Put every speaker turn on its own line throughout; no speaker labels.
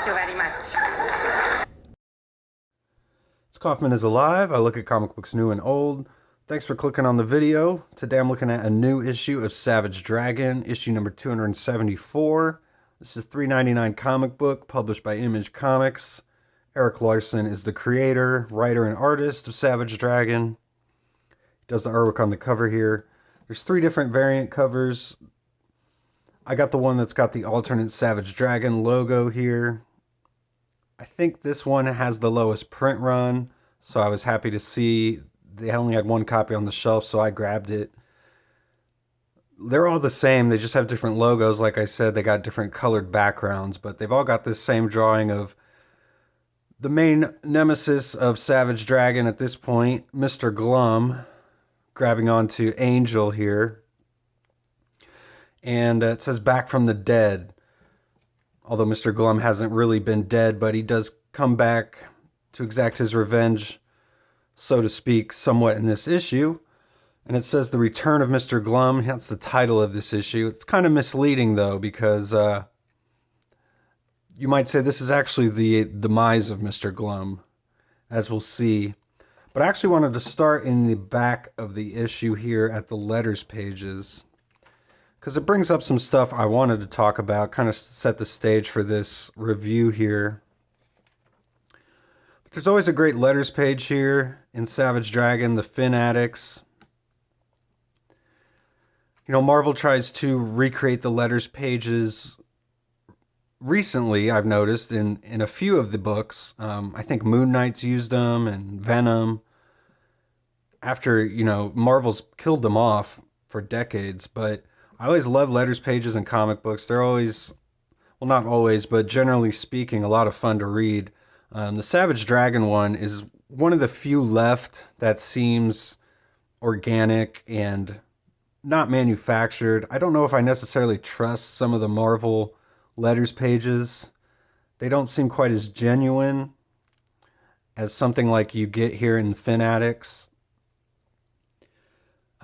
Thank you very much.
It's Kaufman is Alive. I look at comic books new and old. Thanks for clicking on the video. Today I'm looking at a new issue of Savage Dragon, issue number 274. This is a $3.99 comic book published by Image Comics. Erik Larsen is the creator, writer, and artist of Savage Dragon. He does the artwork on the cover here. There's 3 different variant covers. I got the one that's got the alternate Savage Dragon logo here. I think this one has the lowest print run, so I was happy to see they only had one copy on the shelf, so I grabbed it. They're all the same, they just have different logos. Like I said, they got different colored backgrounds, but they've all got this same drawing of the main nemesis of Savage Dragon at this point, Mr. Glum, grabbing onto Angel here. And it says back from the dead. Although Mr. Glum hasn't really been dead, but he does come back to exact his revenge, so to speak, somewhat in this issue. And it says the return of Mr. Glum. That's the title of this issue. It's kind of misleading, though, because you might say this is actually the demise of Mr. Glum, as we'll see. But I actually wanted to start in the back of the issue here at the letters pages, because it brings up some stuff I wanted to talk about, kind of set the stage for this review here. But there's always a great letters page here in Savage Dragon, the Fin Addicts. You know, Marvel tries to recreate the letters pages recently, I've noticed, in a few of the books. I think Moon Knight's used them, and Venom. After, you know, Marvel's killed them off for decades, but I always love letters pages in comic books. They're always, well, not always, but generally speaking, a lot of fun to read. The Savage Dragon one is one of the few left that seems organic and not manufactured. I don't know if I necessarily trust some of the Marvel letters pages. They don't seem quite as genuine as something like you get here in Fin Addicts.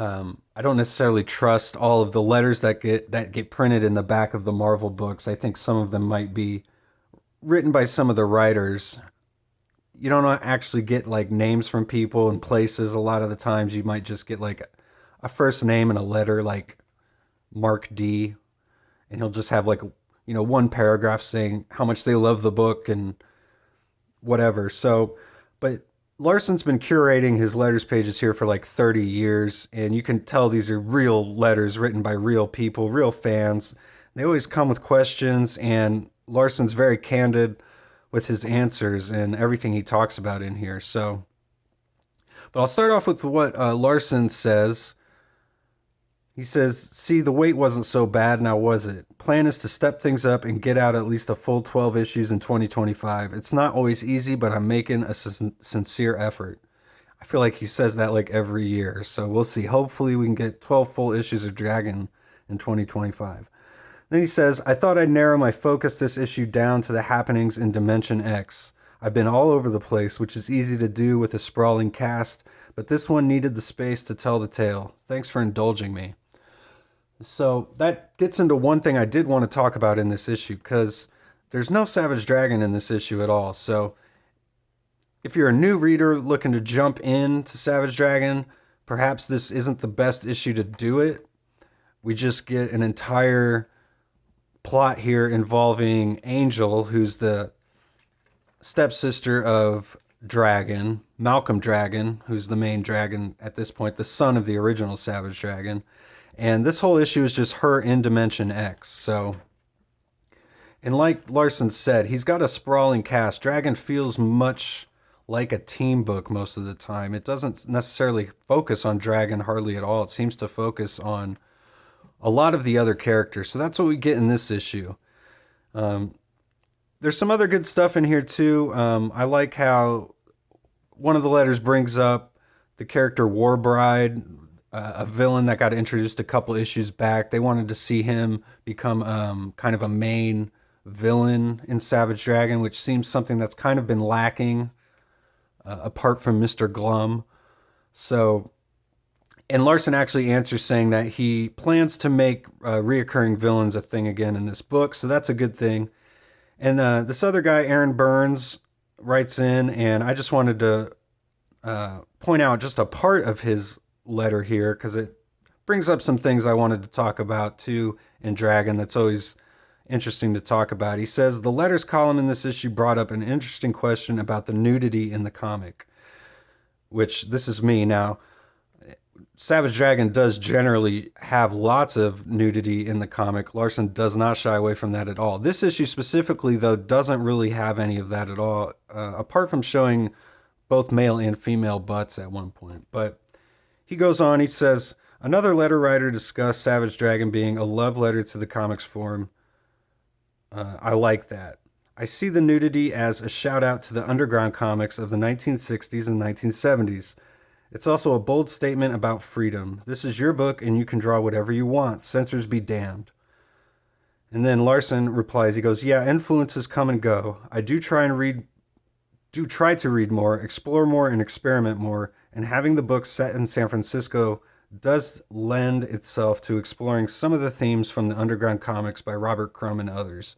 I don't necessarily trust all of the letters that get printed in the back of the Marvel books. I think some of them might be written by some of the writers. You don't actually get like names from people and places. A lot of the times you might just get like a first name and a letter, like Mark D, and he'll just have like, you know, one paragraph saying how much they love the book and whatever. So, but Larsen's been curating his letters pages here for like 30 years, and you can tell these are real letters written by real people, real fans. They always come with questions, and Larsen's very candid with his answers and everything he talks about in here. So, but I'll start off with what Larsen says. He says, see, the wait wasn't so bad, now was it? Plan is to step things up and get out at least a full 12 issues in 2025. It's not always easy, but I'm making a sincere effort. I feel like he says that like every year, so we'll see. Hopefully we can get 12 full issues of Dragon in 2025. Then he says, I thought I'd narrow my focus this issue down to the happenings in Dimension X. I've been all over the place, which is easy to do with a sprawling cast, but this one needed the space to tell the tale. Thanks for indulging me. So that gets into one thing I did want to talk about in this issue, because there's no Savage Dragon in this issue at all. So if you're a new reader looking to jump into Savage Dragon, perhaps this isn't the best issue to do it. We just get an entire plot here involving Angel, who's the stepsister of Dragon, Malcolm Dragon, who's the main dragon at this point, the son of the original Savage Dragon. And this whole issue is just her in Dimension X. So, and like Larsen said, he's got a sprawling cast. Dragon feels much like a team book most of the time. It doesn't necessarily focus on Dragon hardly at all. It seems to focus on a lot of the other characters. So that's what we get in this issue. There's some other good stuff in here too. I like how one of the letters brings up the character Warbride, a villain that got introduced a couple issues back. They wanted to see him become kind of a main villain in Savage Dragon, which seems something that's kind of been lacking apart from Mr. Glum. So, and Larsen actually answers saying that he plans to make reoccurring villains a thing again in this book, so that's a good thing. And this other guy, Aaron Burns, writes in, and I just wanted to point out just a part of his letter here because it brings up some things I wanted to talk about too in Dragon that's always interesting to talk about. He says the letters column in this issue brought up an interesting question about the nudity in the comic, which this is me now. Savage Dragon does generally have lots of nudity in the comic. Larsen does not shy away from that at all. This issue specifically, though, doesn't really have any of that at all, apart from showing both male and female butts at one point. But he goes on, he says, another letter writer discussed Savage Dragon being a love letter to the comics form. I like that. I see the nudity as a shout out to the underground comics of the 1960s and 1970s. It's also a bold statement about freedom. This is your book and you can draw whatever you want. Censors be damned. And then Larsen replies, he goes, yeah, influences come and go. I do try to read more, explore more, and experiment more, and having the book set in San Francisco does lend itself to exploring some of the themes from the underground comics by Robert Crumb and others.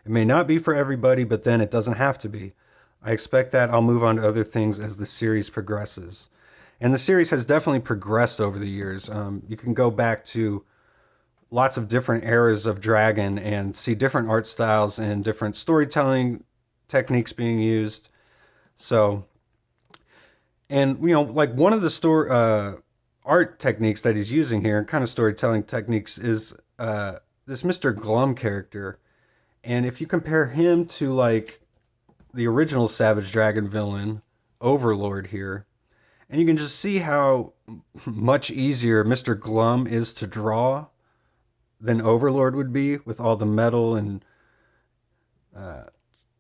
It may not be for everybody, but then it doesn't have to be. I expect that I'll move on to other things as the series progresses. And the series has definitely progressed over the years. You can go back to lots of different eras of Dragon and see different art styles and different storytelling techniques being used. So, and like one of the art techniques that he's using here, kind of storytelling techniques, is this Mr. Glum character. And if you compare him to like the original Savage Dragon villain, Overlord here, and you can just see how much easier Mr. Glum is to draw than Overlord would be with all the metal and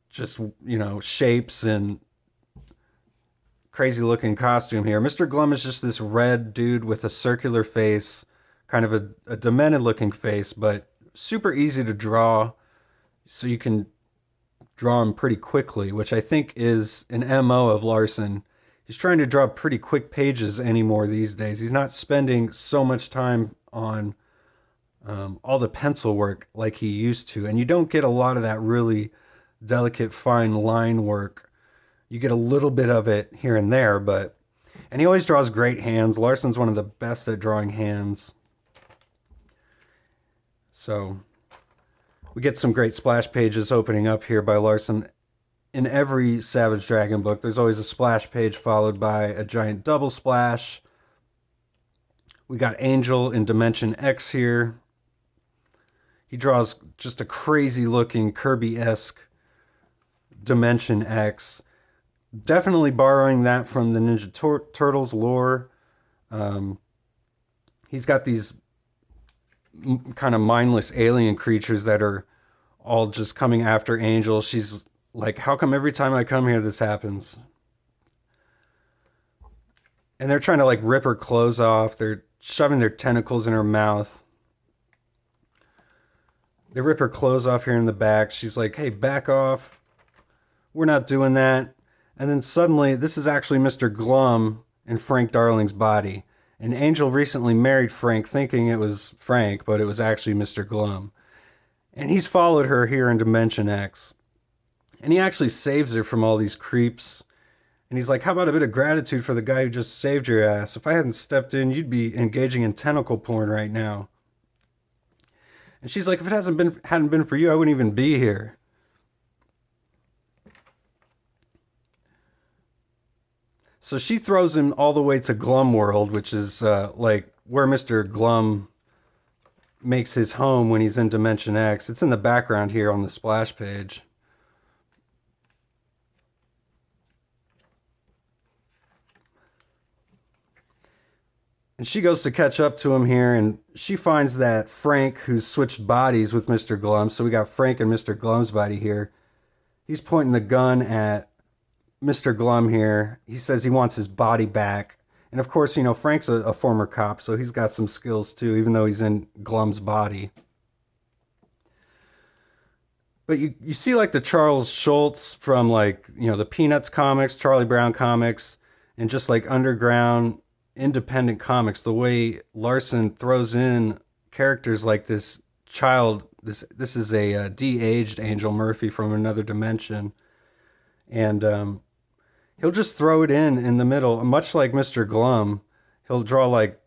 just, shapes and crazy looking costume here. Mr. Glum is just this red dude with a circular face, kind of a demented looking face, but super easy to draw. So you can draw him pretty quickly, which I think is an MO of Larsen. He's trying to draw pretty quick pages anymore these days. He's not spending so much time on all the pencil work like he used to. And you don't get a lot of that really delicate, fine line work. You get a little bit of it here and there, and he always draws great hands. Larsen's one of the best at drawing hands. So we get some great splash pages opening up here by Larsen. In every Savage Dragon book, there's always a splash page followed by a giant double splash. We got Angel in Dimension X here. He draws just a crazy looking Kirby-esque Dimension X. Definitely borrowing that from the Ninja Turtles lore. He's got these kind of mindless alien creatures that are all just coming after Angel. She's like, how come every time I come here this happens? And they're trying to like rip her clothes off. They're shoving their tentacles in her mouth. They rip her clothes off here in the back. She's like, hey, back off. We're not doing that. And then suddenly, this is actually Mr. Glum in Frank Darling's body. And Angel recently married Frank thinking it was Frank, but it was actually Mr. Glum. And he's followed her here in Dimension X. And he actually saves her from all these creeps. And he's like, how about a bit of gratitude for the guy who just saved your ass? If I hadn't stepped in, you'd be engaging in tentacle porn right now. And she's like, if it hadn't been for you, I wouldn't even be here. So she throws him all the way to Glum World, which is like where Mr. Glum makes his home when he's in Dimension X. It's in the background here on the splash page. And she goes to catch up to him here, and she finds that Frank, who's switched bodies with Mr. Glum, so we got Frank and Mr. Glum's body here. He's pointing the gun at Mr. Glum here. He says he wants his body back. And of course, Frank's a former cop, so he's got some skills too, even though he's in Glum's body. But you see like the Charles Schultz from like, the Peanuts comics, Charlie Brown comics, and just like underground independent comics, the way Larsen throws in characters like this child This is a de-aged Angel Murphy from another dimension, and he'll just throw it in the middle, much like Mr. Glum. He'll draw like,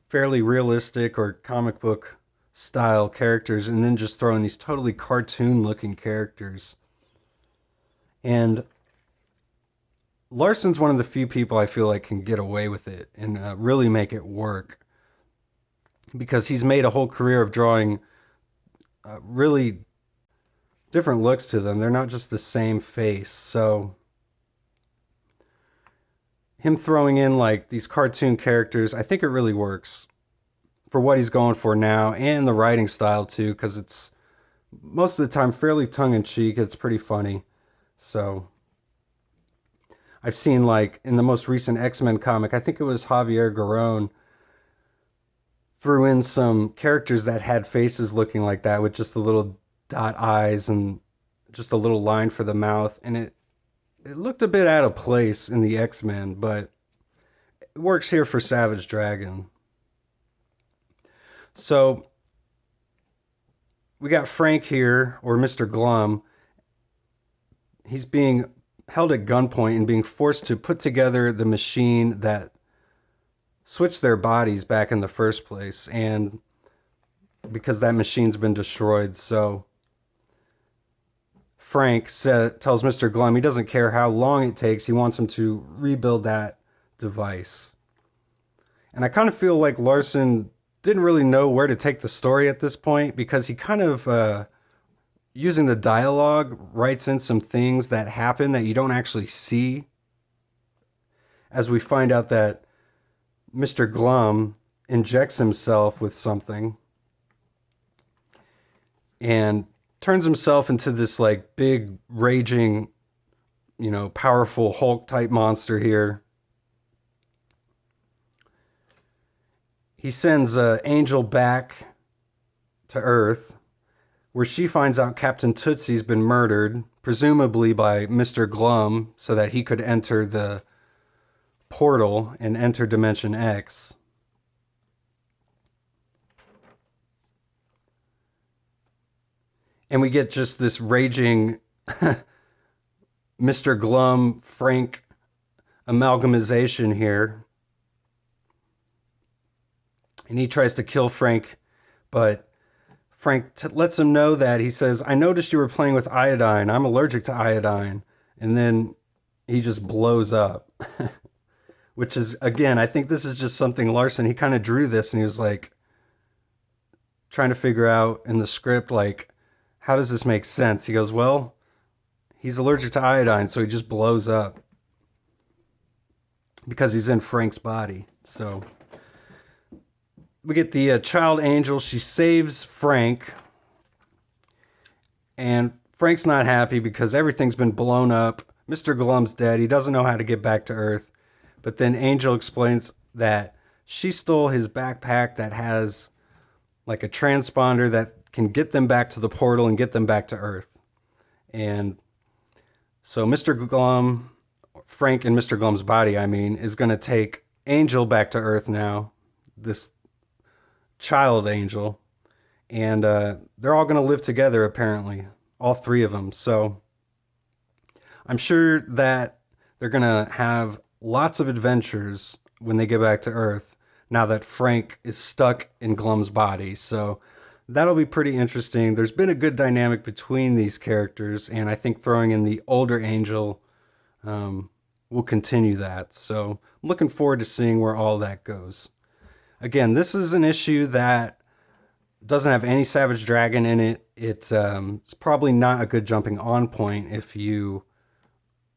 fairly realistic or comic book style characters, and then just throw in these totally cartoon looking characters. And Larsen's one of the few people I feel like can get away with it and really make it work, because he's made a whole career of drawing really different looks to them. They're not just the same face. So him throwing in like these cartoon characters, I think it really works for what he's going for now, and the writing style too, because it's most of the time fairly tongue-in-cheek. It's pretty funny. So I've seen, like, in the most recent X-Men comic, I think it was Javier Garron, threw in some characters that had faces looking like that with just the little dot eyes and just a little line for the mouth, and it looked a bit out of place in the X-Men, but it works here for Savage Dragon. So we got Frank here, or Mr. Glum. He's being held at gunpoint and being forced to put together the machine that switched their bodies back in the first place, and because that machine's been destroyed. So Frank tells Mr. Glum he doesn't care how long it takes, he wants him to rebuild that device. And I kind of feel like Larsen didn't really know where to take the story at this point, because he kind of using the dialogue writes in some things that happen that you don't actually see, as we find out that Mr. Glum injects himself with something and turns himself into this like big raging, powerful Hulk type monster here. He sends Angel back to Earth, where she finds out Captain Tootsie's been murdered, presumably by Mr. Glum, so that he could enter the portal and enter Dimension X. And we get just this raging Mr. Glum Frank amalgamization here. And he tries to kill Frank, but Frank lets him know that, he says, "I noticed you were playing with iodine. I'm allergic to iodine." And then he just blows up. Which is, again, I think this is just something Larsen, he kind of drew this and he was like trying to figure out in the script, like, how does this make sense? He goes, well, he's allergic to iodine, so he just blows up because he's in Frank's body. So we get the child angel. She saves Frank, and Frank's not happy because everything's been blown up. Mr. Glum's dead. He doesn't know how to get back to Earth. But then Angel explains that she stole his backpack that has like a transponder that can get them back to the portal and get them back to Earth. And so Mr. Glum, Frank in Mr. Glum's body, is going to take Angel back to Earth now, this child angel. And they're all going to live together, apparently, all three of them. So I'm sure that they're going to have lots of adventures when they get back to Earth, now that Frank is stuck in Glum's body. So that'll be pretty interesting. There's been a good dynamic between these characters, and I think throwing in the older Angel will continue that. So I'm looking forward to seeing where all that goes. Again, this is an issue that doesn't have any Savage Dragon in it. It's probably not a good jumping on point if you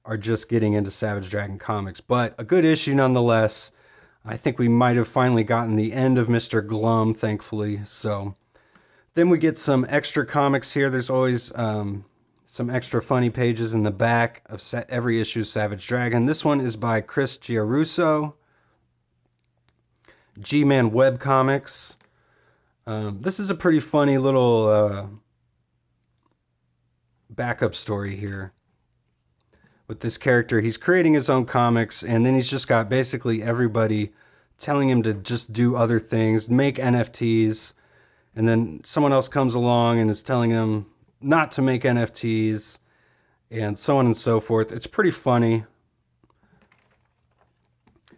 are just getting into Savage Dragon comics, but a good issue nonetheless. I think we might have finally gotten the end of Mr. Glum, thankfully. So then we get some extra comics here. There's always some extra funny pages in the back of every issue of Savage Dragon. This one is by Chris Giarrusso, G-Man Web Comics. This is a pretty funny little backup story here with this character. He's creating his own comics, and then he's just got basically everybody telling him to just do other things, make NFTs, And then someone else comes along and is telling him not to make NFTs and so on and so forth. It's pretty funny.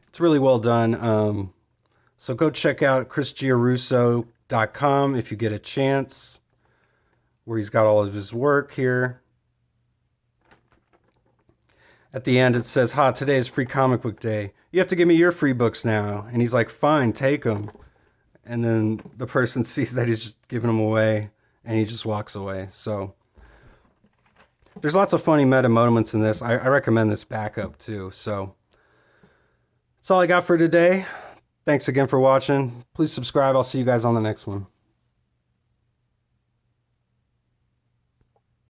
It's really well done. So go check out chrisgiarusso.com if you get a chance, where he's got all of his work here. At the end, it says, today is free comic book day. You have to give me your free books now. And he's like, fine, take them. And then the person sees that he's just giving them away, and he just walks away. So there's lots of funny meta moments in this. I recommend this backup too. So that's all I got for today. Thanks again for watching. Please subscribe. I'll see you guys on the next one.